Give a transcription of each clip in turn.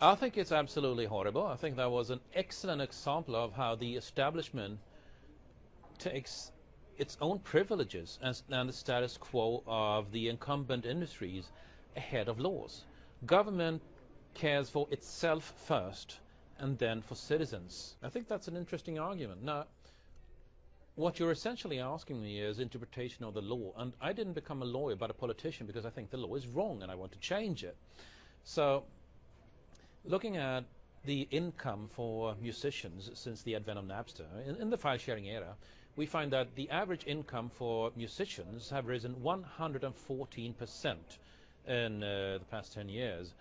I think it's absolutely horrible. I think that was an excellent example of how the establishment takes its own privileges and the status quo of the incumbent industries ahead of laws. Government cares for itself first and then for citizens. I think that's an interesting argument. Now, what you're essentially asking me is interpretation of the law, and I didn't become a lawyer but a politician because I think the law is wrong and I want to change it. So, looking at the income for musicians since the advent of Napster, in the file sharing era, we find that the average income for musicians have risen 114% in the past 10 years.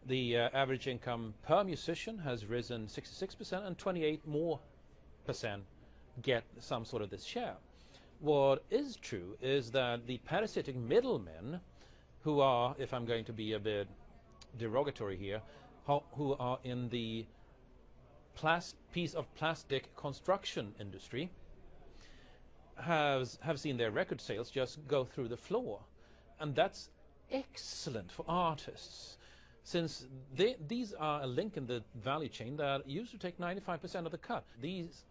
The average income per musician has risen 66%, and 28% more get some sort of this share. What is true is that the parasitic middlemen, who are, if I'm going to be a bit derogatory here, who are in the piece of plastic construction industry, have seen their record sales just go through the floor. And that's excellent for artists, since these are a link in the value chain that used to take 95% of the cut. These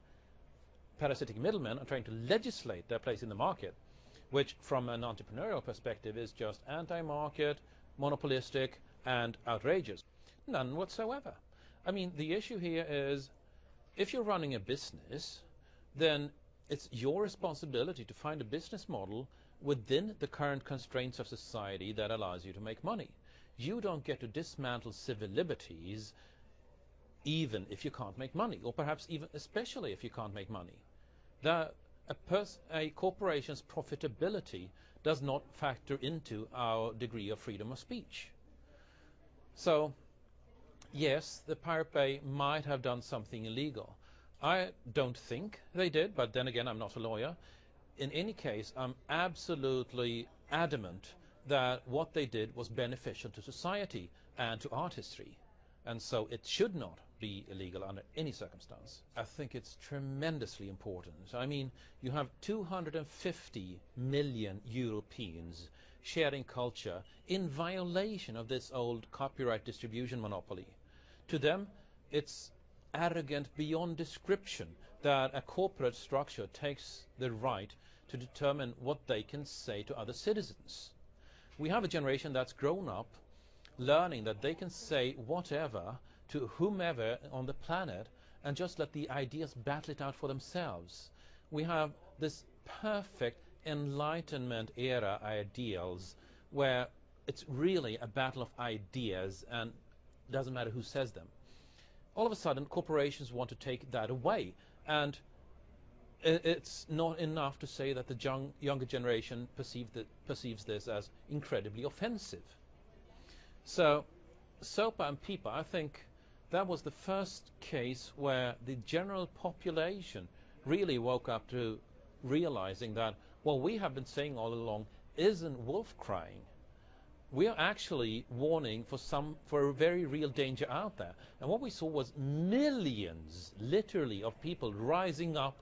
parasitic middlemen are trying to legislate their place in the market, which from an entrepreneurial perspective is just anti-market, monopolistic, and outrageous. None whatsoever. I mean, the issue here is, if you're running a business, then it's your responsibility to find a business model within the current constraints of society that allows you to make money. You don't get to dismantle civil liberties even if you can't make money, or perhaps even especially if you can't make money. A corporation's profitability does not factor into our degree of freedom of speech. So, yes, the Pirate Bay might have done something illegal. I don't think they did, but then again, I'm not a lawyer. In any case, I'm absolutely adamant that what they did was beneficial to society and to artistry, and so it should not be illegal under any circumstance. I think it's tremendously important. I mean, you have 250 million Europeans sharing culture in violation of this old copyright distribution monopoly. To them, it's arrogant beyond description that a corporate structure takes the right to determine what they can say to other citizens. We have a generation that's grown up learning that they can say whatever to whomever on the planet and just let the ideas battle it out for themselves. We have this perfect Enlightenment era ideals where it's really a battle of ideas and doesn't matter who says them. All of a sudden, corporations want to take that away, and it's not enough to say that the younger generation perceives this as incredibly offensive. So, SOPA and PIPA, I think that was the first case where the general population really woke up to realizing that what we have been saying all along isn't wolf crying. We are actually warning for a very real danger out there. And what we saw was millions, literally, of people rising up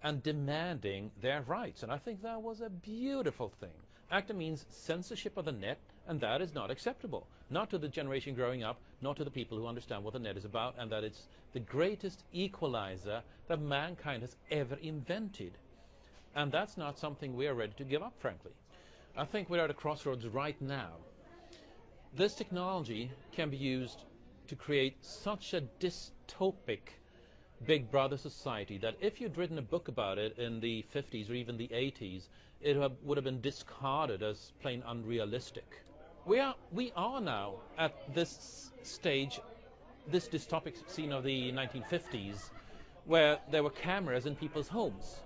and demanding their rights. And I think that was a beautiful thing. ACTA means censorship of the net, and that is not acceptable. Not to the generation growing up, not to the people who understand what the net is about, and that it's the greatest equalizer that mankind has ever invented. And that's not something we are ready to give up, frankly. I think we're at a crossroads right now. This technology can be used to create such a dystopic Big Brother society that if you'd written a book about it in the 50s or even the 80s, it would have been discarded as plain unrealistic. We are now at this stage, this dystopic scene of the 1950s, where there were cameras in people's homes.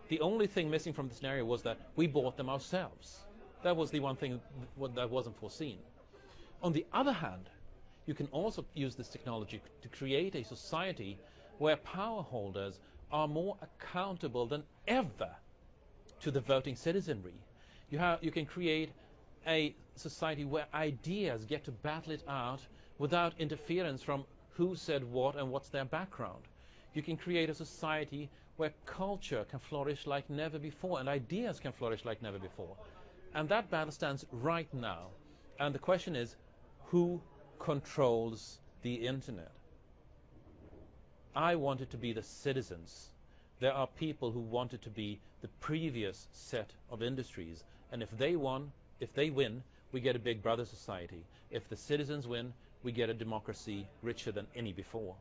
The only thing missing from the scenario was that we bought them ourselves. That was the one thing that wasn't foreseen. On the other hand, you can also use this technology to create a society where power holders are more accountable than ever to the voting citizenry. You can create a society where ideas get to battle it out without interference from who said what and what's their background. You can create a society where culture can flourish like never before and ideas can flourish like never before. And that battle stands right now. And the question is, who controls the internet. I want it to be the citizens. There are people who want it to be the previous set of industries, and if they win, we get a Big Brother society. If the citizens win, we get a democracy richer than any before.